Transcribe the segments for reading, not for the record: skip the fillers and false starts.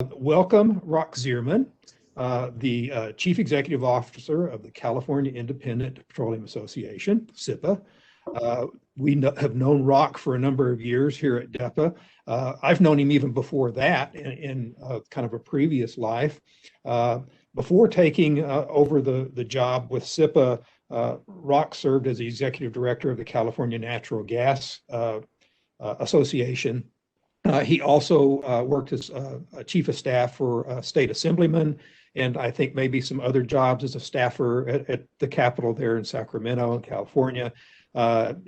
Welcome, Rock Zierman, the Chief Executive Officer of the California Independent Petroleum Association, CIPA. Have known Rock for a number of years here at DEPA. I've known him even before that in kind of a previous life. Before taking over the job with CIPA, Rock served as the Executive Director of the California Natural Gas Association. He also worked as a chief of staff for a state assemblyman, and I think maybe some other jobs as a staffer at the Capitol there in Sacramento, in California.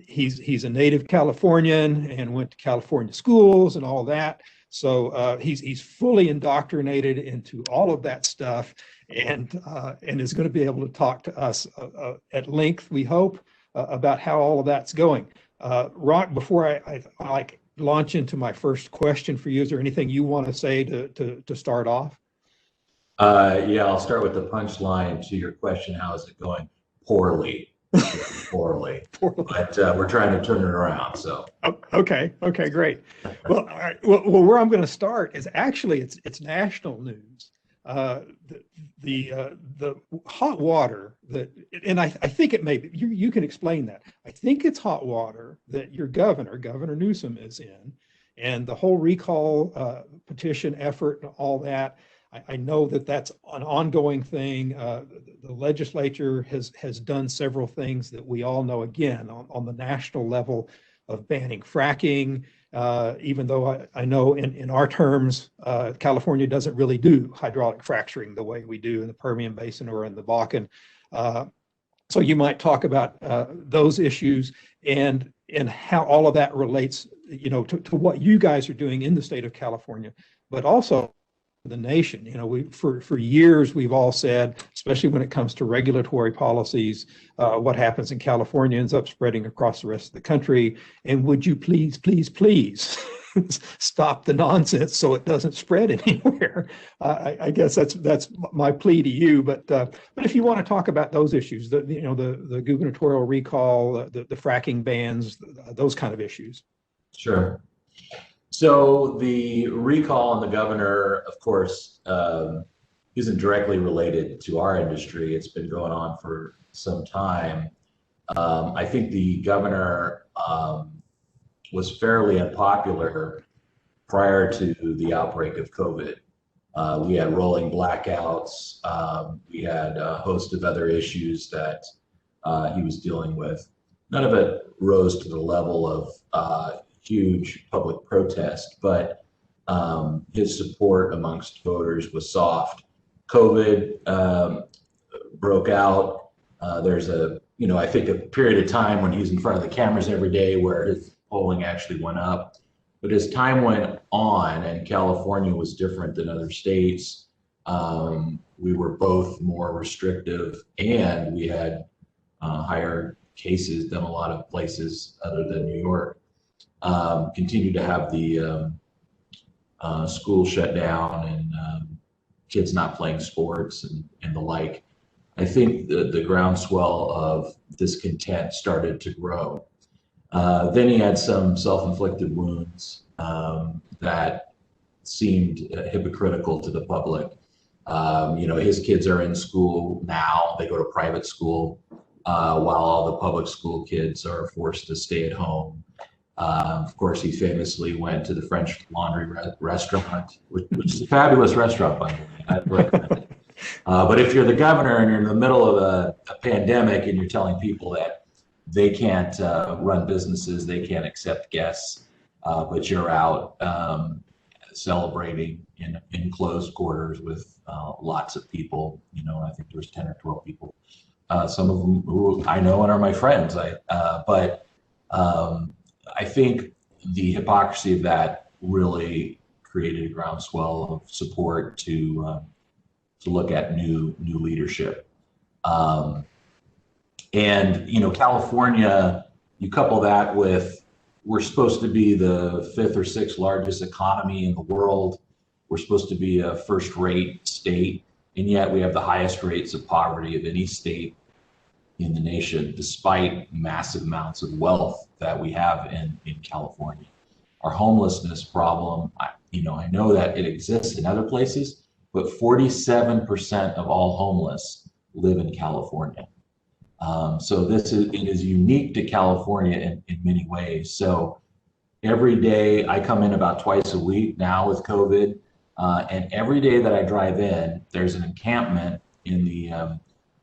He's a native Californian and went to California schools and all that. So he's fully indoctrinated into all of that stuff, and is going to be able to talk to us at length, we hope, about how all of that's going. Rock, before I launch into my first question for you, is there anything you want to say to start off? Yeah, I'll start with the punchline to your question. How is it going? Poorly. Poorly. But we're trying to turn it around. So okay, great. Well, all right. Well, where I'm going to start is actually it's national news. The hot water that, and I think it may be, you can explain that. I think it's hot water that your Governor Newsom is in, and the whole recall petition effort and all that. I know that that's an ongoing thing. The legislature has done several things that we all know, again, on the national level, of banning fracking, even though I know in our terms, California doesn't really do hydraulic fracturing the way we do in the Permian Basin or in the Bakken. So you might talk about those issues and how all of that relates, to what you guys are doing in the state of California, but also the nation. For years we've all said, especially when it comes to regulatory policies, what happens in California ends up spreading across the rest of the country. And would you please stop the nonsense so it doesn't spread anywhere? I guess that's my plea to you. But if you want to talk about those issues, the gubernatorial recall, the fracking bans, those kind of issues. Sure. So the recall on the governor, of course, isn't directly related to our industry. It's been going on for some time. I think the governor was fairly unpopular prior to the outbreak of COVID. We had rolling blackouts. We had a host of other issues that he was dealing with. None of it rose to the level of huge public protest, but his support amongst voters was soft. COVID broke out. There's I think a period of time when he's in front of the cameras every day where his polling actually went up. But as time went on and California was different than other states, we were both more restrictive, and we had higher cases than a lot of places other than New York. Continue to have the school shut down and kids not playing sports and the like. I think the groundswell of discontent started to grow. Then he had some self-inflicted wounds that seemed hypocritical to the public. His kids are in school now. They go to private school while all the public school kids are forced to stay at home. Of course, he famously went to the French Laundry restaurant, which is a fabulous restaurant, by the way. I'd recommend it. But if you're the governor and you're in the middle of a pandemic and you're telling people that they can't run businesses, they can't accept guests, but you're out celebrating in closed quarters with lots of people, I think there was 10 or 12 people, some of them who I know and are my friends. I think the hypocrisy of that really created a groundswell of support to look at new leadership. California, you couple that with, we're supposed to be the 5th or 6th largest economy in the world. We're supposed to be a first-rate state, and yet we have the highest rates of poverty of any state in the nation, despite massive amounts of wealth that we have in California. Our homelessness problem, I know that it exists in other places, but 47% of all homeless live in California. So it is unique to California in many ways. So every day I come in about twice a week now with COVID, and every day that I drive in, there's an encampment in the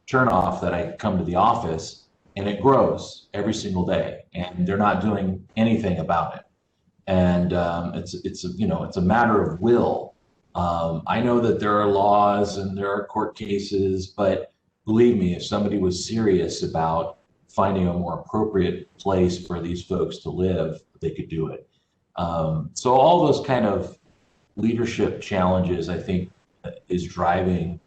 turnoff that I come to the office, and it grows every single day, and they're not doing anything about it. And it's a matter of will. I know that there are laws and there are court cases, but believe me, if somebody was serious about finding a more appropriate place for these folks to live, they could do it. So all those kind of leadership challenges, I think, is driving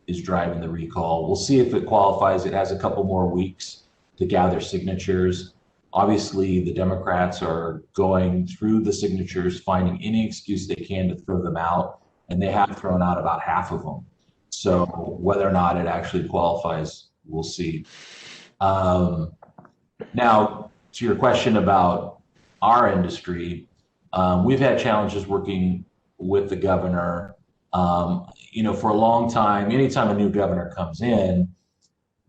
the recall. We'll see if it qualifies. It has a couple more weeks to gather signatures. Obviously, the Democrats are going through the signatures, finding any excuse they can to throw them out, and they have thrown out about half of them. So whether or not it actually qualifies, we'll see. Now, to your question about our industry, we've had challenges working with the governor. For a long time, anytime a new governor comes in,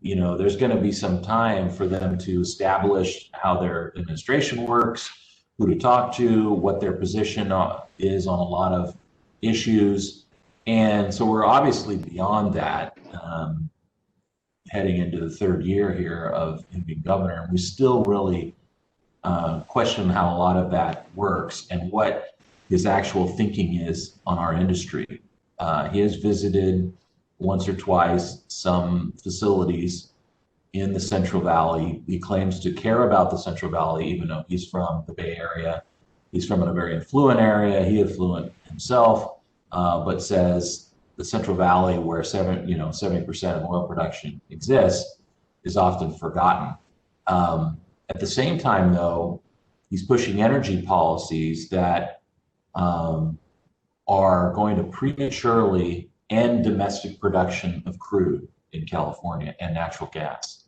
there's going to be some time for them to establish how their administration works, who to talk to, what their position is on a lot of issues. And so we're obviously beyond that, heading into the third year here of him being governor. And we still really question how a lot of that works and what his actual thinking is on our industry. He has visited once or twice some facilities in the Central Valley. He claims to care about the Central Valley, even though he's from the Bay Area. He's from a very affluent area. He affluent himself, but says the Central Valley, where 70% of oil production exists, is often forgotten. At the same time, though, he's pushing energy policies that are going to prematurely end domestic production of crude in California and natural gas.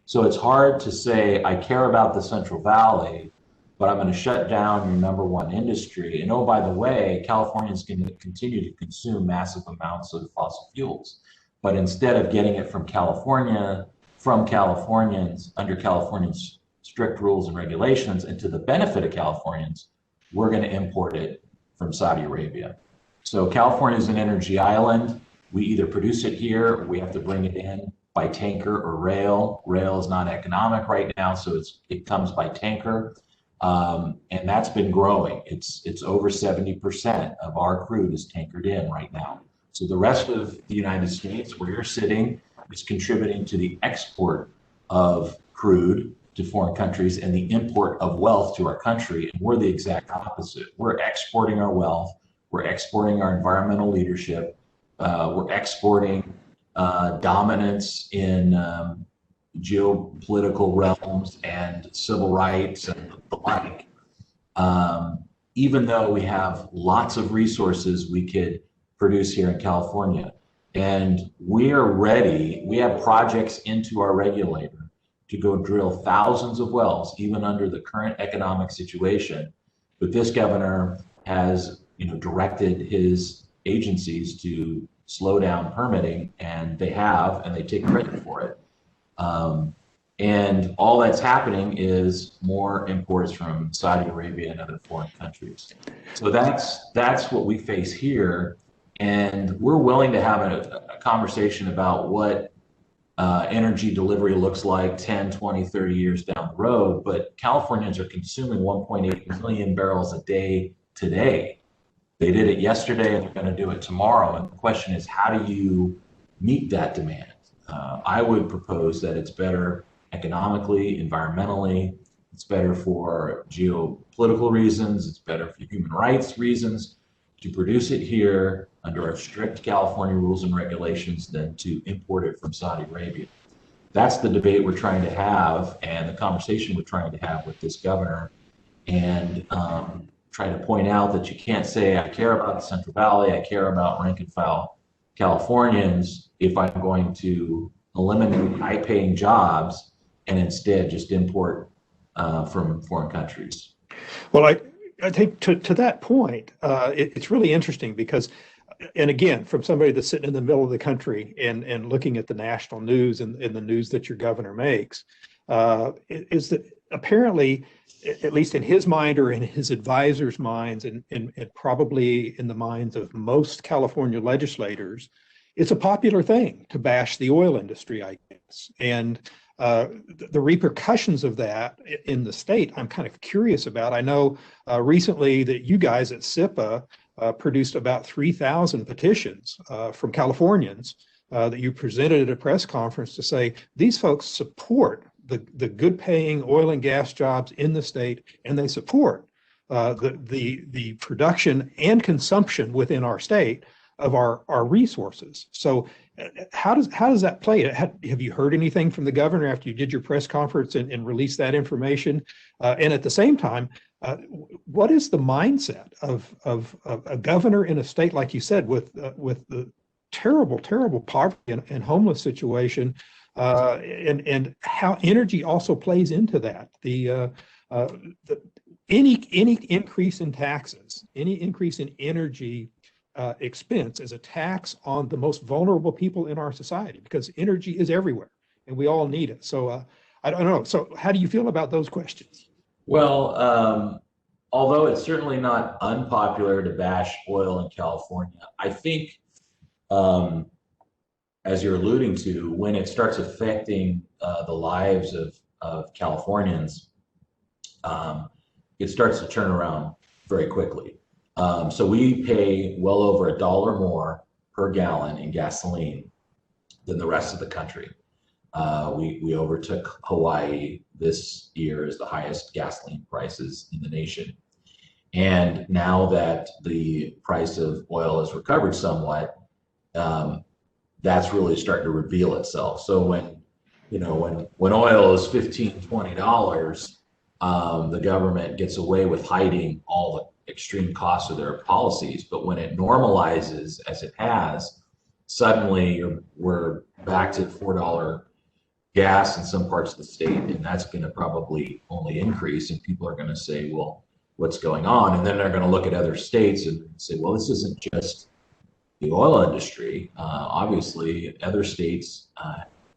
So it's hard to say, I care about the Central Valley, but I'm going to shut down your number one industry. And oh, by the way, California is going to continue to consume massive amounts of fossil fuels. But instead of getting it from California, from Californians, under Californians' strict rules and regulations, and to the benefit of Californians, we're going to import it from Saudi Arabia. So California is an energy island. We either produce it here, or we have to bring it in by tanker or rail. Rail is not economic right now, so it comes by tanker, and that's been growing. It's over 70% of our crude is tankered in right now. So the rest of the United States, where you're sitting, is contributing to the export of crude to foreign countries and the import of wealth to our country. And we're the exact opposite. We're exporting our wealth. We're exporting our environmental leadership. We're exporting dominance in geopolitical realms and civil rights and the like. Even though we have lots of resources we could produce here in California. And we are ready. We have projects into our regulator to go drill thousands of wells, even under the current economic situation. But this governor has directed his agencies to slow down permitting, and they have, and they take credit for it. And all that's happening is more imports from Saudi Arabia and other foreign countries. So that's what we face here. And we're willing to have a conversation about what energy delivery looks like 10, 20, 30 years down the road. But Californians are consuming 1.8 million barrels a day today. They did it yesterday and they're going to do it tomorrow. And the question is, how do you meet that demand? I would propose that it's better economically, environmentally, it's better for geopolitical reasons, it's better for human rights reasons to produce it here under our strict California rules and regulations than to import it from Saudi Arabia. That's the debate we're trying to have and the conversation we're trying to have with this governor, and try to point out that you can't say, I care about the Central Valley, I care about rank and file Californians, if I'm going to eliminate high-paying jobs and instead just import from foreign countries. Well, I think to that point, it's really interesting because, and again, from somebody that's sitting in the middle of the country and looking at the national news and the news that your governor makes, is that apparently, at least in his mind or in his advisors' minds, and probably in the minds of most California legislators, it's a popular thing to bash the oil industry, I guess. And the repercussions of that in the state, I'm kind of curious about. I know recently that you guys at SIPA produced about 3,000 petitions from Californians that you presented at a press conference to say these folks support the good paying oil and gas jobs in the state, and they support the production and consumption within our state of our resources. So how does that play? Have you heard anything from the governor after you did your press conference and released that information? And at the same time, what is the mindset of a governor in a state, like you said, with the terrible poverty and homeless situation, and how energy also plays into that? Any increase in taxes, any increase in energy expense is a tax on the most vulnerable people in our society, because energy is everywhere and we all need it. So I don't know. So how do you feel about those questions? Well, although it's certainly not unpopular to bash oil in California, I think, as you're alluding to, when it starts affecting the lives of Californians, it starts to turn around very quickly. So we pay well over $1 more per gallon in gasoline than the rest of the country. We overtook Hawaii this year as the highest gasoline prices in the nation. And now that the price of oil has recovered somewhat, that's really starting to reveal itself. So when oil is $15, $20, the government gets away with hiding all the extreme costs of their policies. But when it normalizes, as it has, suddenly we're back to $4 gas in some parts of the state, and that's going to probably only increase, and people are going to say, well, what's going on? And then they're going to look at other states and say, well, this isn't just the oil industry. Obviously, other states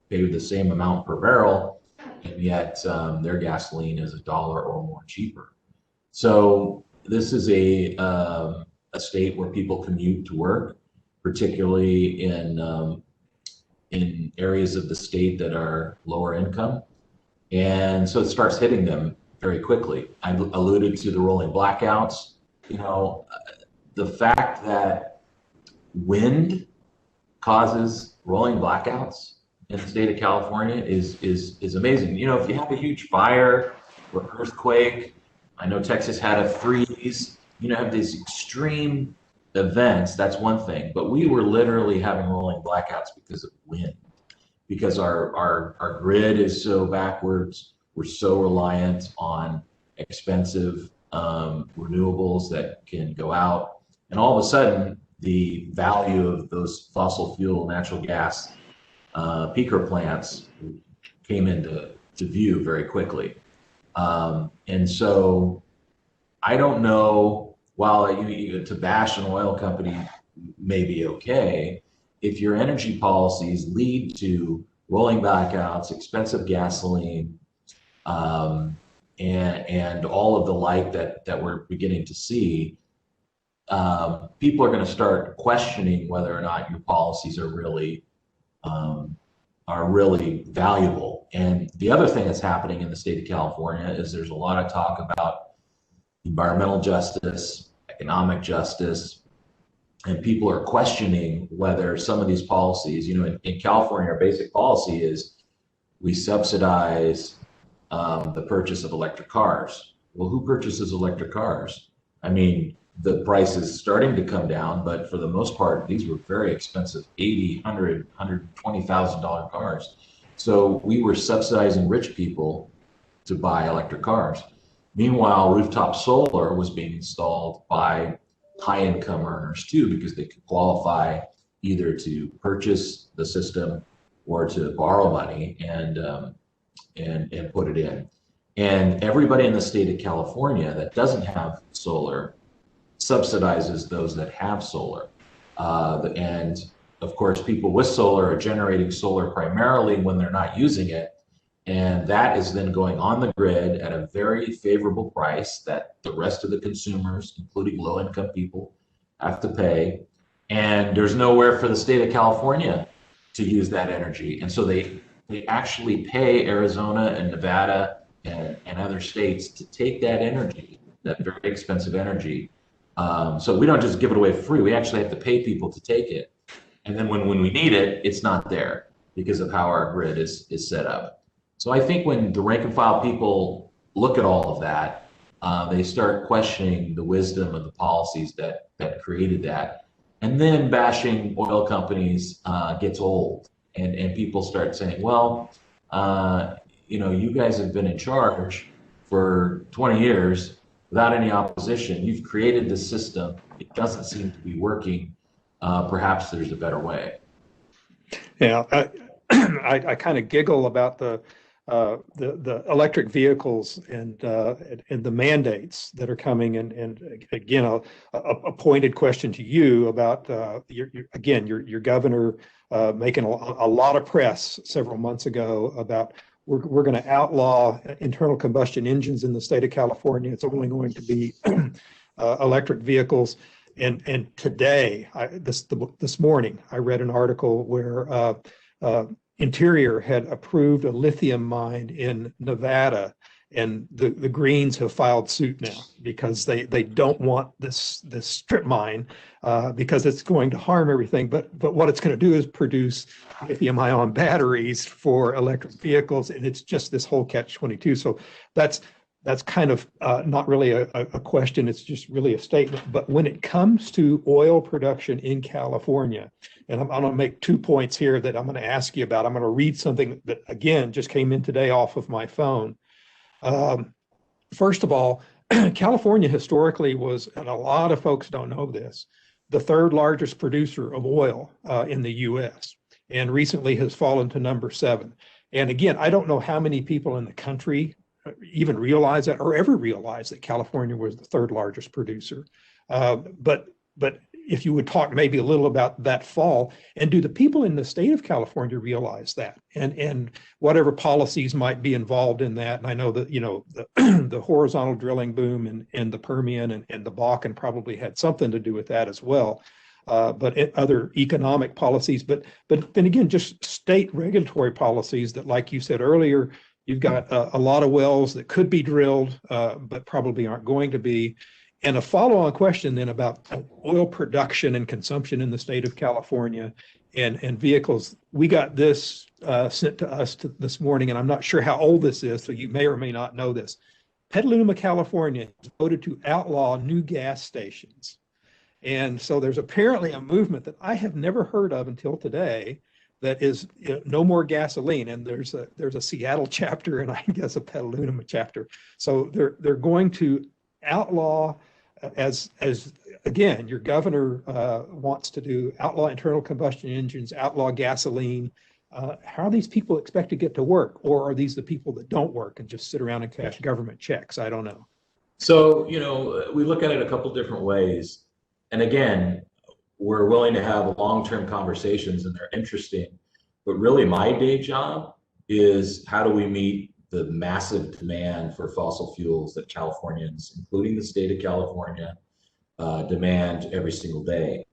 pay the same amount per barrel, and yet their gasoline is $1 or more cheaper. So this is a state where people commute to work, particularly in areas of the state that are lower income. And so it starts hitting them very quickly. I alluded to the rolling blackouts. The fact that wind causes rolling blackouts in the state of California is amazing. If you have a huge fire or earthquake, I know Texas had a freeze, have these extreme events, that's one thing. But we were literally having rolling blackouts because of wind, because our grid is so backwards. We're so reliant on expensive renewables that can go out. And all of a sudden, the value of those fossil fuel natural gas peaker plants came into view very quickly. And so I don't know, while to bash an oil company may be okay, if your energy policies lead to rolling blackouts, expensive gasoline, and all of the like that we're beginning to see, people are going to start questioning whether or not your policies are really valuable. And the other thing that's happening in the state of California is there's a lot of talk about environmental justice, economic justice, and people are questioning whether some of these policies, in California, our basic policy is we subsidize the purchase of electric cars. Well, who purchases electric cars? I mean, the price is starting to come down, but for the most part, these were very expensive, $80,000, $100,000, $120,000 cars. So we were subsidizing rich people to buy electric cars. Meanwhile, rooftop solar was being installed by high-income earners too, because they could qualify either to purchase the system or to borrow money and put it in. And everybody in the state of California that doesn't have solar subsidizes those that have solar. And of course, people with solar are generating solar primarily when they're not using it. And that is then going on the grid at a very favorable price that the rest of the consumers, including low-income people, have to pay. And there's nowhere for the state of California to use that energy. And so they actually pay Arizona and Nevada and other states to take that energy, that very expensive energy. So we don't just give it away for free. We actually have to pay people to take it. And then when we need it, it's not there because of how our grid is set up. So I think when the rank and file people look at all of that, they start questioning the wisdom of the policies that created that. And then bashing oil companies gets old. And people start saying, well, you guys have been in charge for 20 years without any opposition. You've created this system. It doesn't seem to be working. Perhaps there's a better way. Yeah, I kind of giggle about the electric vehicles and the mandates that are coming. And again, a pointed question to you about your governor making a lot of press several months ago about we're going to outlaw internal combustion engines in the state of California. It's only going to be electric vehicles. And today, this morning, I read an article where Interior had approved a lithium mine in Nevada, and the Greens have filed suit now because they don't want this strip mine because it's going to harm everything. But what it's going to do is produce lithium-ion batteries for electric vehicles, and it's just this whole catch-22. So that's kind of not really a question. It's just really a statement. But when it comes to oil production in California, and I'm going to make 2 points here that I'm going to ask you about. I'm going to read something that, again, just came in today off of my phone. First of all, California historically was, and a lot of folks don't know this, the third largest producer of oil in the U.S. and recently has fallen to number 7. And again, I don't know how many people in the country even realize that or ever realize that California was the third largest producer. But if you would talk maybe a little about that fall, and do the people in the state of California realize that, and whatever policies might be involved in that? And I know that the horizontal drilling boom in the Permian and the Bakken probably had something to do with that as well. But other economic policies, but then again, just state regulatory policies that, like you said earlier, you've got a lot of wells that could be drilled, but probably aren't going to be. And a follow-on question then about oil production and consumption in the state of California and vehicles. We got this sent to us this morning, and I'm not sure how old this is, so you may or may not know this. Petaluma, California has voted to outlaw new gas stations. And so there's apparently a movement that I have never heard of until today that is no more gasoline. And there's a Seattle chapter and I guess a Petaluma chapter. So they're going to outlaw, as again, your governor wants to do, outlaw internal combustion engines, outlaw gasoline. How are these people expect to get to work? Or are these the people that don't work and just sit around and cash government checks? I don't know. So, we look at it a couple different ways. And again, we're willing to have long-term conversations and they're interesting. But really my day job is how do we meet the massive demand for fossil fuels that Californians, including the state of California, demand every single day.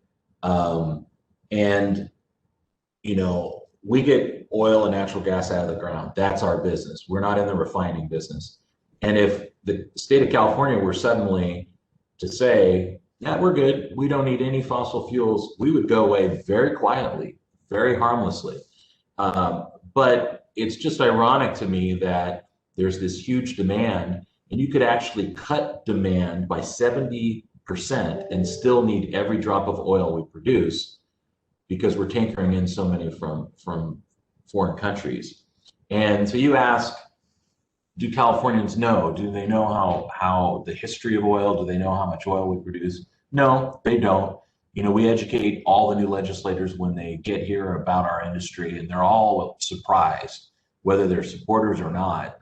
We get oil and natural gas out of the ground. That's our business. We're not in the refining business. And if the state of California were suddenly to say, yeah, we're good, we don't need any fossil fuels, we would go away very quietly, very harmlessly. But it's just ironic to me that there's this huge demand, and you could actually cut demand by 70% and still need every drop of oil we produce because we're tankering in so many from foreign countries. And so you ask, do Californians know? Do they know how the history of oil? Do they know how much oil we produce? No, they don't. We educate all the new legislators when they get here about our industry, and they're all surprised whether they're supporters or not,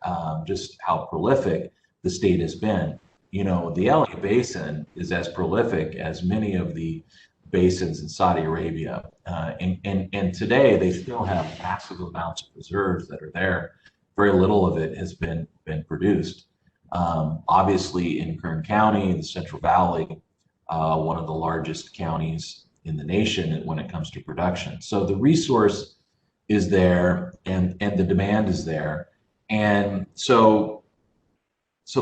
just how prolific the state has been. You know, the LA Basin is as prolific as many of the basins in Saudi Arabia. And today they still have massive amounts of reserves that are there. Very little of it has been produced. Obviously in Kern County, the Central Valley, one of the largest counties in the nation when it comes to production. So the resource is there and the demand is there. And so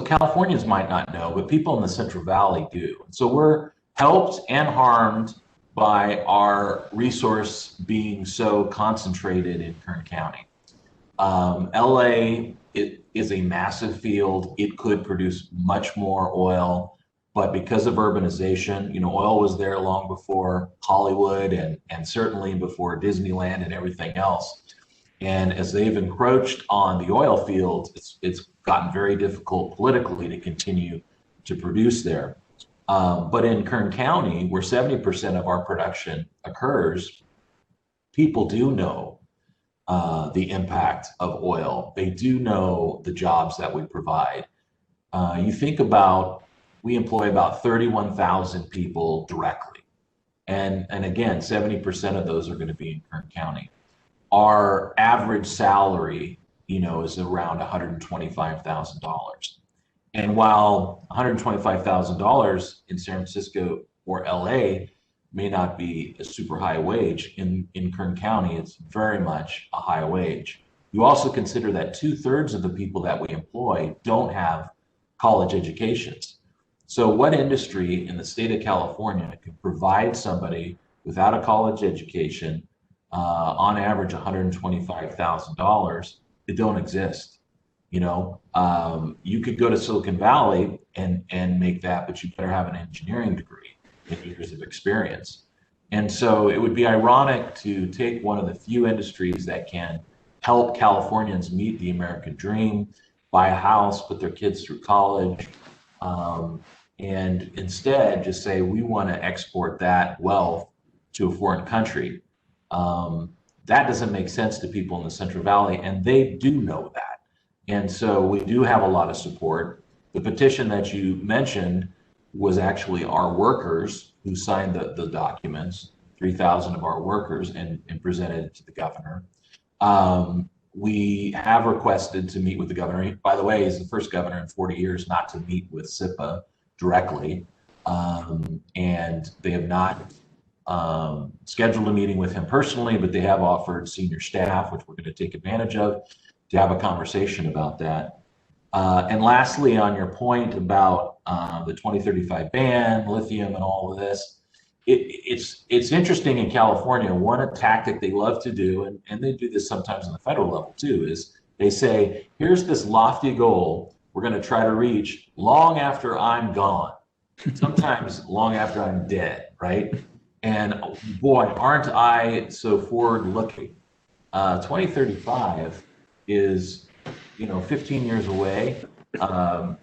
Californians might not know, but people in the Central Valley do. So we're helped and harmed by our resource being so concentrated in Kern County. LA is a massive field. It could produce much more oil, but because of urbanization, you know, oil was there long before Hollywood and certainly before Disneyland and everything else. And as they've encroached on the oil fields, it's gotten very difficult politically to continue to produce there. But in Kern County, where 70% of our production occurs, people do know the impact of oil. They do know the jobs that we provide. You think about, we employ about 31,000 people directly. And again, 70% of those are going to be in Kern County. Our average salary, you know, is around $125,000. And while $125,000 in San Francisco or LA may not be a super high wage, in Kern County, it's very much a high wage. You also consider that 2/3 of the people that we employ don't have college educations. So what industry in the state of California can provide somebody without a college education, on average $125,000? It don't exist. You know, you could go to Silicon Valley and make that, but you better have an engineering degree and years of experience. And so it would be ironic to take one of the few industries that can help Californians meet the American dream, buy a house, put their kids through college, and instead just say, we want to export that wealth to a foreign country. That doesn't make sense to people in the Central Valley, and they do know that. And so we do have a lot of support. The petition that you mentioned was actually our workers who signed the documents, 3,000 of our workers, and presented it to the governor. We have requested to meet with the governor. By the way, he's the first governor in 40 years not to meet with SIPA directly. And they have not scheduled a meeting with him personally, but they have offered senior staff, which we're going to take advantage of, to have a conversation about that. And lastly, on your point about the 2035 ban, lithium, and all of this, it's interesting in California. One tactic they love to do, and they do this sometimes on the federal level too, is they say, here's this lofty goal we're going to try to reach long after I'm gone, sometimes long after I'm dead, right? And boy, aren't I so forward-looking. 2035 is, 15 years away.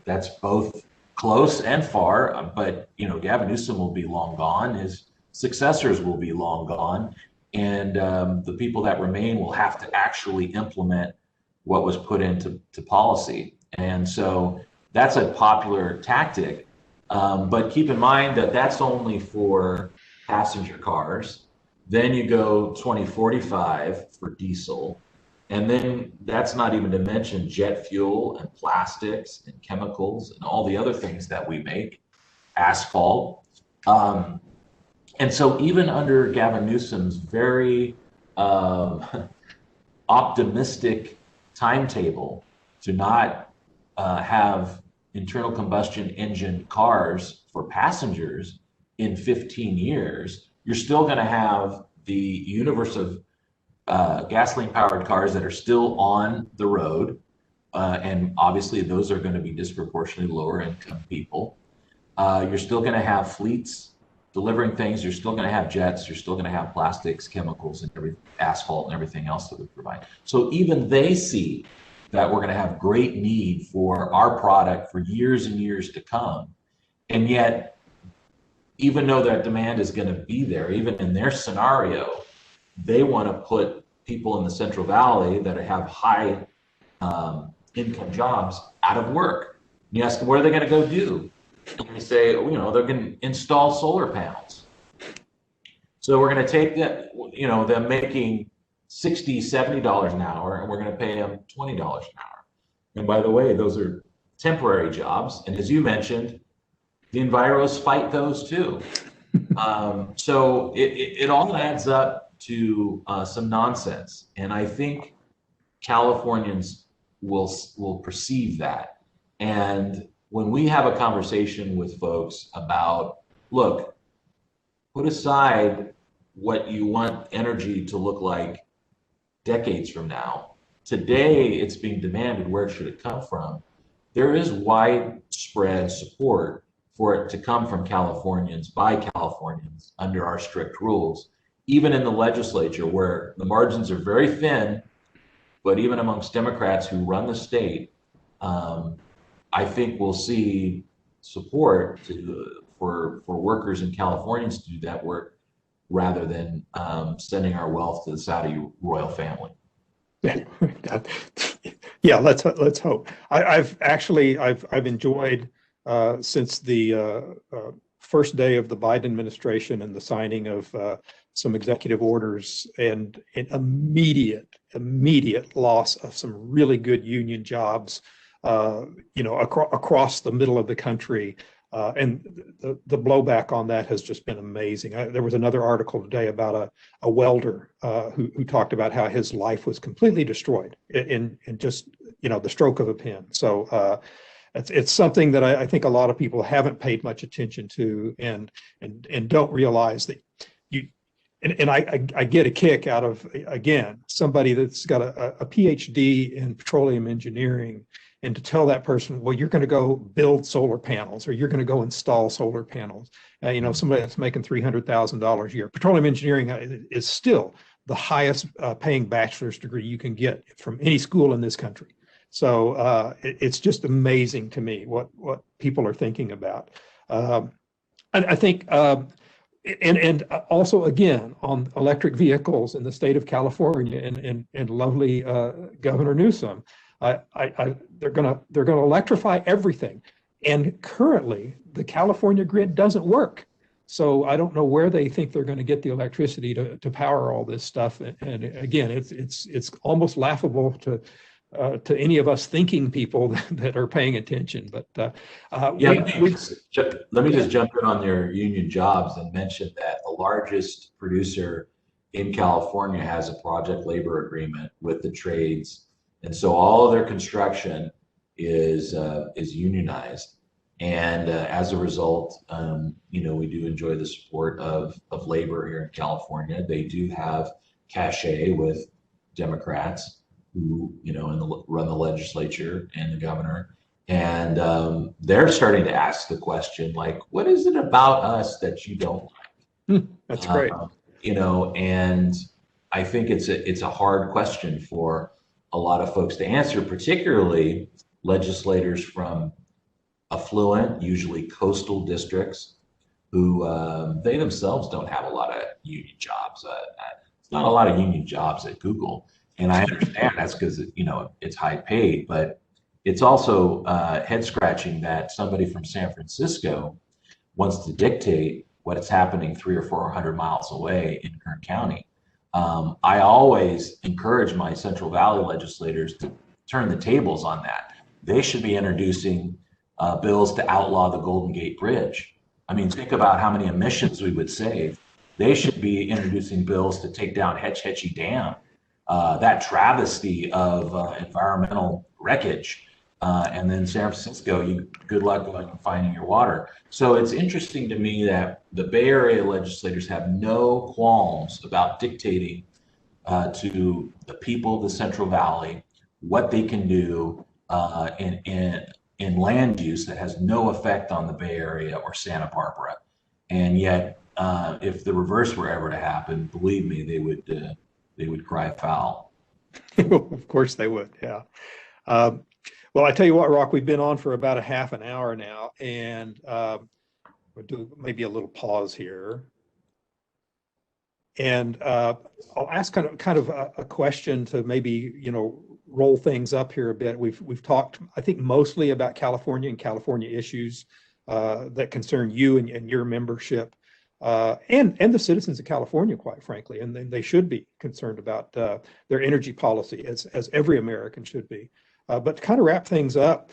That's both close and far, but Gavin Newsom will be long gone. His successors will be long gone, and the people that remain will have to actually implement what was put into policy. And so that's a popular tactic, but keep in mind that that's only for passenger cars. Then you go 2045 for diesel. And then that's not even to mention jet fuel and plastics and chemicals and all the other things that we make, asphalt. And so even under Gavin Newsom's very optimistic timetable to not have internal combustion engine cars for passengers in 15 years, you're still going to have the universe of gasoline-powered cars that are still on the road, and obviously those are going to be disproportionately lower-income people. You're still going to have fleets delivering things. You're still going to have jets. You're still going to have plastics, chemicals, and asphalt and everything else that we provide. So even they see that we're going to have great need for our product for years and years to come, and yet, even though that demand is going to be there, even in their scenario, they want to put people in the Central Valley that have high income jobs out of work. You ask them, what are they going to go do? And they say, you know, they're going to install solar panels. So we're going to take that, you know, them making $60, $70 an hour, and we're going to pay them $20 an hour. And by the way, those are temporary jobs. And as you mentioned, the enviros fight those too. So it all adds up to some nonsense. And I think Californians will perceive that. And when we have a conversation with folks about, look, put aside what you want energy to look like decades from now. Today, it's being demanded. Where should it come from? There is widespread support for it to come from Californians, by Californians, under our strict rules, even in the legislature where the margins are very thin, but even amongst Democrats who run the state, I think we'll see support for workers in Californians to do that work rather than sending our wealth to the Saudi royal family. Yeah, let's hope. I've enjoyed since the first day of the Biden administration and the signing of some executive orders and an immediate loss of some really good union jobs, you know, across the middle of the country. And the blowback on that has just been amazing. There was another article today about a welder who talked about how his life was completely destroyed in just, you know, the stroke of a pen. So it's something that I think a lot of people haven't paid much attention to and don't realize that you. And I get a kick out of, again, somebody that's got a PhD in petroleum engineering, and to tell that person, well, you're going to go build solar panels or you're going to go install solar panels. You know, somebody that's making $300,000 a year. Petroleum engineering is still the highest paying bachelor's degree you can get from any school in this country. So it's just amazing to me what people are thinking about. I think, and also again on electric vehicles in the state of California and lovely Governor Newsom. They're gonna electrify everything, and currently the California grid doesn't work. So I don't know where they think they're going to get the electricity to power all this stuff. And again, it's almost laughable to any of us thinking people that are paying attention. But let me just jump in on their union jobs and mention that the largest producer in California has a project labor agreement with the trades. And so all of their construction is unionized, and as a result, you know, we do enjoy the support of labor here in California. They do have cachet with Democrats who, you know, run the legislature and the governor, and they're starting to ask the question, like, what is it about us that you don't like? That's great. You know, and I think it's a hard question for a lot of folks to answer, particularly legislators from affluent, usually coastal districts, who they themselves don't have a lot of union jobs. It's not a lot of union jobs at Google, and I understand that's because, you know, it's high paid, but it's also head scratching that somebody from San Francisco wants to dictate what's happening 300 or 400 miles away in Kern County. I always encourage my Central Valley legislators to turn the tables on that. They should be introducing bills to outlaw the Golden Gate Bridge. I mean, think about how many emissions we would save. They should be introducing bills to take down Hetch Hetchy Dam, that travesty of environmental wreckage. And then San Francisco, good luck going and finding your water. So it's interesting to me that the Bay Area legislators have no qualms about dictating to the people of the Central Valley what they can do in land use that has no effect on the Bay Area or Santa Barbara. And yet, if the reverse were ever to happen, believe me, they would cry foul. Of course they would, yeah. Well, I tell you what, Rock, we've been on for about a half an hour now, and we'll do maybe a little pause here. And I'll ask kind of a question to maybe, roll things up here a bit. We've talked, I think, mostly about California and California issues that concern you and your membership, and the citizens of California, quite frankly, and they should be concerned about their energy policy, as every American should be. But to kind of wrap things up,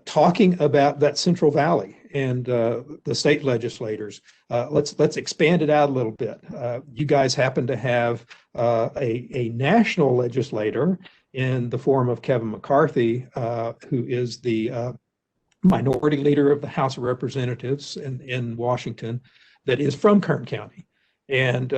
talking about that Central Valley and the state legislators, let's expand it out a little bit. You guys happen to have a national legislator in the form of Kevin McCarthy, who is the minority leader of the House of Representatives in Washington, that is from Kern County. And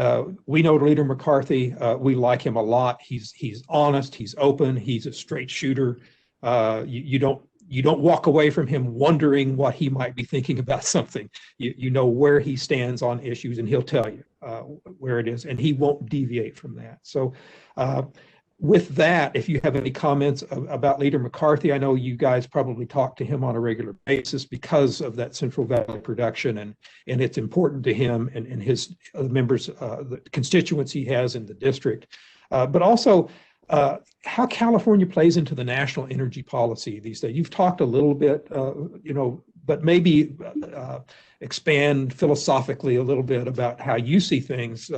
we know Leader McCarthy. We like him a lot. He's honest. He's open. He's a straight shooter. You don't walk away from him wondering what he might be thinking about something. You know where he stands on issues, and he'll tell you where it is, and he won't deviate from that. So with that, if you have any comments about Leader McCarthy, I know you guys probably talk to him on a regular basis because of that Central Valley production, and it's important to him and his members, the constituents he has in the district, but also how California plays into the national energy policy these days. You've talked a little bit, but maybe expand philosophically a little bit about how you see things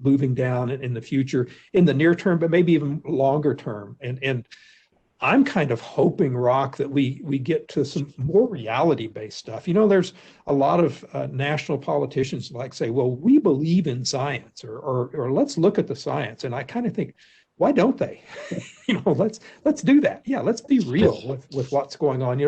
moving down in the future, in the near term, but maybe even longer term. And I'm kind of hoping, Rock, that we get to some more reality-based stuff. There's a lot of national politicians like say, well, we believe in science, or let's look at the science. And I kind of think, why don't they? Let's do that. Yeah, let's be real with what's going on.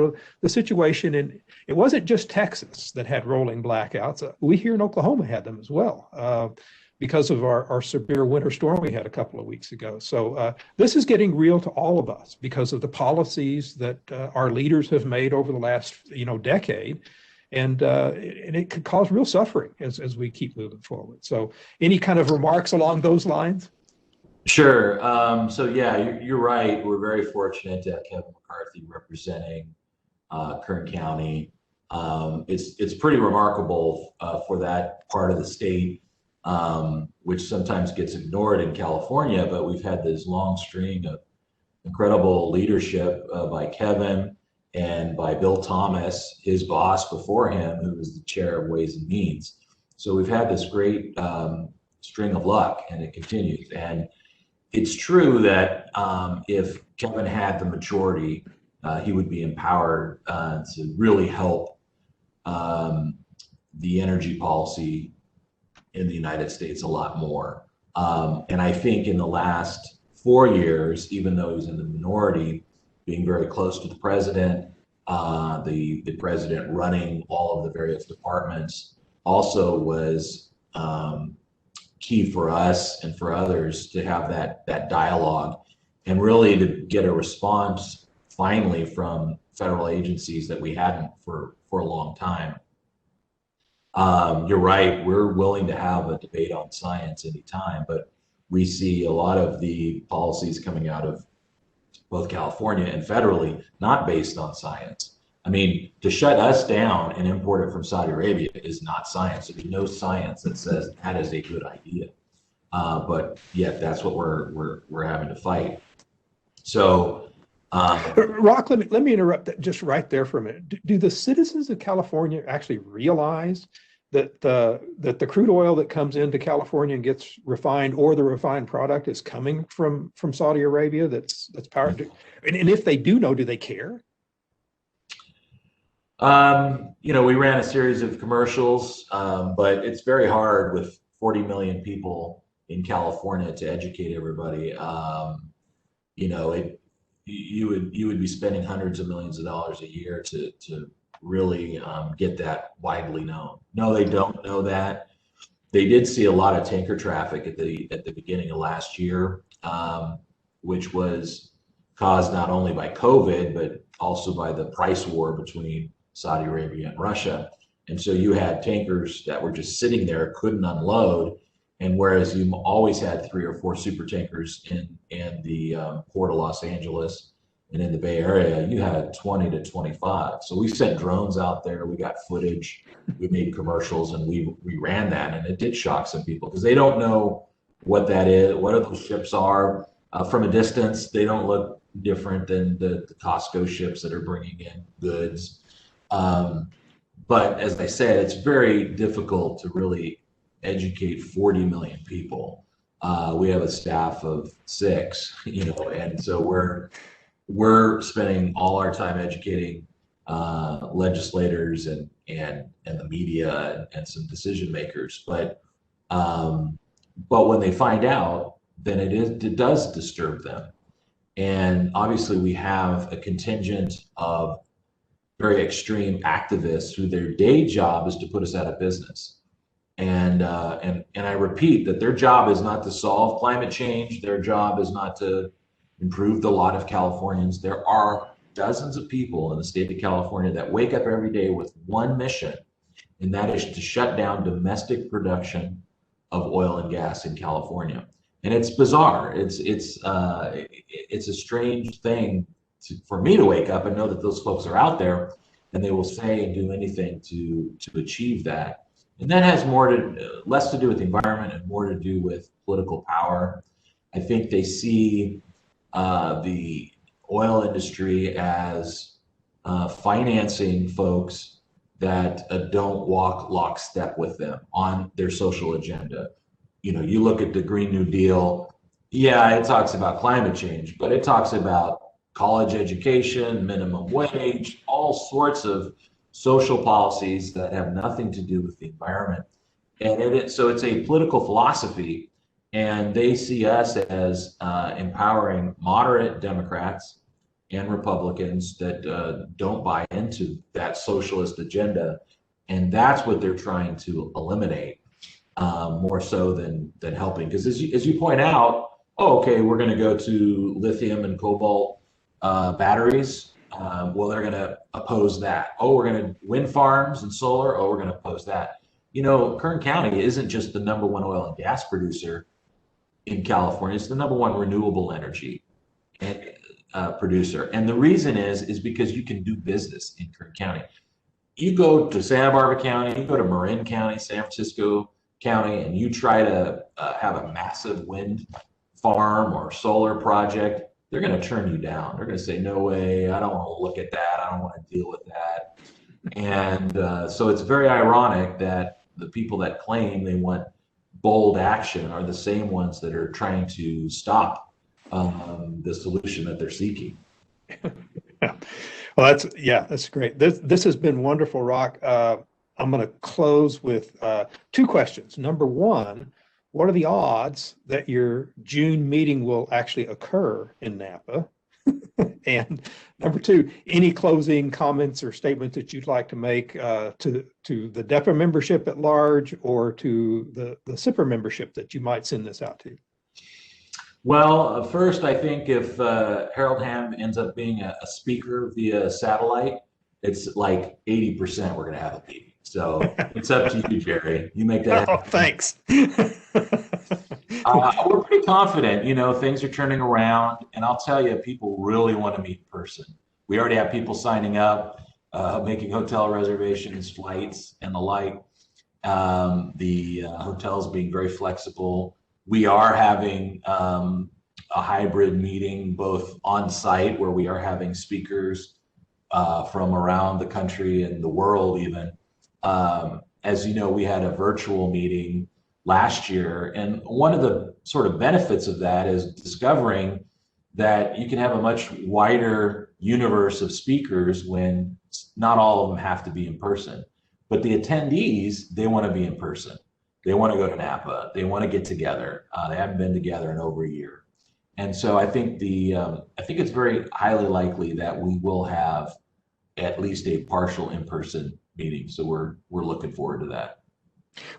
The situation it wasn't just Texas that had rolling blackouts. We here in Oklahoma had them as well because of our severe winter storm we had a couple of weeks ago. So this is getting real to all of us because of the policies that our leaders have made over the last decade. And it could cause real suffering as we keep moving forward. So any kind of remarks along those lines? Sure. So yeah, you're right. We're very fortunate to have Kevin McCarthy representing Kern County. It's pretty remarkable for that part of the state, which sometimes gets ignored in California. But we've had this long string of incredible leadership by Kevin and by Bill Thomas, his boss before him, who was the chair of Ways and Means. So we've had this great string of luck, and it continues. And it's true that if Kevin had the majority, he would be empowered to really help the energy policy in the United States a lot more. And I think in the last 4 years, even though he was in the minority, being very close to the president, the president running all of the various departments also was key for us and for others to have that dialogue and really to get a response finally from federal agencies that we hadn't for a long time. You're right, we're willing to have a debate on science anytime, but we see a lot of the policies coming out of both California and federally not based on science. I mean, to shut us down and import it from Saudi Arabia is not science. There's no science that says that is a good idea. But yet that's what we're having to fight. So, Rock, let me interrupt that just right there for a minute. Do the citizens of California actually realize that the crude oil that comes into California and gets refined, or the refined product, is coming from Saudi Arabia? That's powered. And if they do know, do they care? We ran a series of commercials, but it's very hard with 40 million people in California to educate everybody. You would be spending hundreds of millions of dollars a year to really get that widely known. No, they don't know that. They did see a lot of tanker traffic at the beginning of last year, which was caused not only by COVID, but also by the price war between Saudi Arabia and Russia. And so you had tankers that were just sitting there, couldn't unload. And whereas you always had 3 or 4 super tankers in the port of Los Angeles And in the Bay Area, you had 20 to 25. So we sent drones out there. We got footage. We made commercials, and we ran that, and it did shock some people because they don't know what that is, what those ships are. From a distance, they don't look different than the Costco ships that are bringing in goods. But as I said, it's very difficult to really educate 40 million people. We have a staff of 6, and so we're spending all our time educating legislators and the media and some decision makers. But when they find out, then it does disturb them. And obviously, we have a contingent of very extreme activists who their day job is to put us out of business. And I repeat that their job is not to solve climate change. Their job is not to improve the lot of Californians. There are dozens of people in the state of California that wake up every day with one mission, and that is to shut down domestic production of oil and gas in California. And it's bizarre. It's a strange thing for me to wake up and know that those folks are out there, and they will say and do anything to achieve that. And that has less to do with the environment and more to do with political power. I think they see the oil industry as financing folks that don't walk lockstep with them on their social agenda. You look at the Green New Deal, yeah, it talks about climate change, but it talks about college education, minimum wage, all sorts of social policies that have nothing to do with the environment. And so it's a political philosophy, and they see us as empowering moderate Democrats and Republicans that don't buy into that socialist agenda. And that's what they're trying to eliminate. More so than helping, because as you point out, okay, we're going to go to lithium and cobalt batteries. Well, they're going to oppose that. Oh, we're going to wind farms and solar. Oh, we're going to oppose that. Kern County isn't just the #1 oil and gas producer in California. It's the #1 renewable energy and producer. And the reason is because you can do business in Kern County. You go to Santa Barbara County, you go to Marin County, San Francisco County, and you try to have a massive wind farm or solar project, they're going to turn you down. They're going to say, no way, I don't want to look at that. I don't want to deal with that. And so it's very ironic that the people that claim they want bold action are the same ones that are trying to stop the solution that they're seeking. Yeah. Well, that's great. This has been wonderful, Rock. I'm going to close with 2 questions. Number 1, what are the odds that your June meeting will actually occur in Napa? And number 2, any closing comments or statements that you'd like to make to the DEPA membership at large, or to the SIPR membership that you might send this out to? Well, first, I think if Harold Hamm ends up being a speaker via satellite, it's like 80% we're going to have a meeting. So it's up to you, Jerry. You make that happen. Oh, thanks. We're pretty confident, things are turning around, and I'll tell you, people really want to meet in person. We already have people signing up, making hotel reservations, flights, and the like. The hotels being very flexible. We are having a hybrid meeting, both on site, where we are having speakers from around the country and the world even. As you know, we had a virtual meeting last year, and one of the sort of benefits of that is discovering that you can have a much wider universe of speakers when not all of them have to be in person. But the attendees, they want to be in person. They want to go to Napa. They want to get together. They haven't been together in over a year. And so I think it's very highly likely that we will have at least a partial in-person meeting. So we're looking forward to that.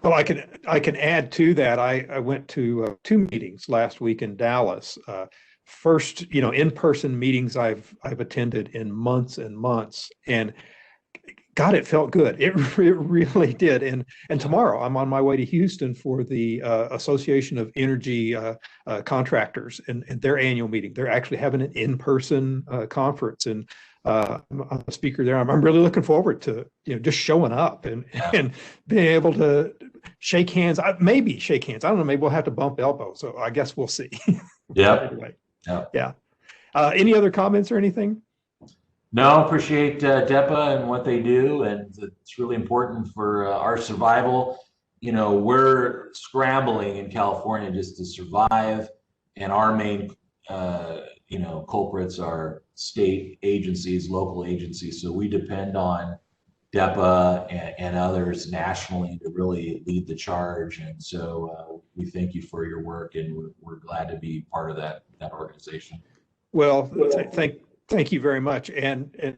Well, I can add to that. I went to 2 meetings last week in Dallas. First, in-person meetings I've attended in months and months, and God, it felt good. It really did. And tomorrow I'm on my way to Houston for the Association of Energy Contractors and their annual meeting. They're actually having an in-person conference, and I'm a speaker there. I'm really looking forward to just showing up and being able to shake hands. Maybe shake hands. I don't know. Maybe we'll have to bump elbows. So I guess we'll see. Yeah. Anyway, Yeah. yeah. Any other comments or anything? No, appreciate DEPA and what they do, and it's really important for our survival. We're scrambling in California just to survive, and our main, culprits are state agencies, local agencies. So we depend on DEPA and others nationally to really lead the charge. And so we thank you for your work, and we're glad to be part of that organization. Well, thank you very much, and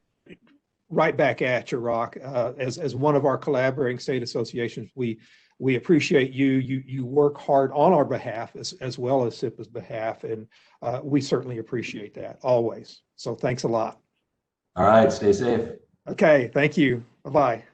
right back at you, Rock. As one of our collaborating state associations, we appreciate you. You work hard on our behalf as well as SIPA's behalf, and we certainly appreciate that always. So thanks a lot. All right, stay safe. Okay, thank you. Bye-bye.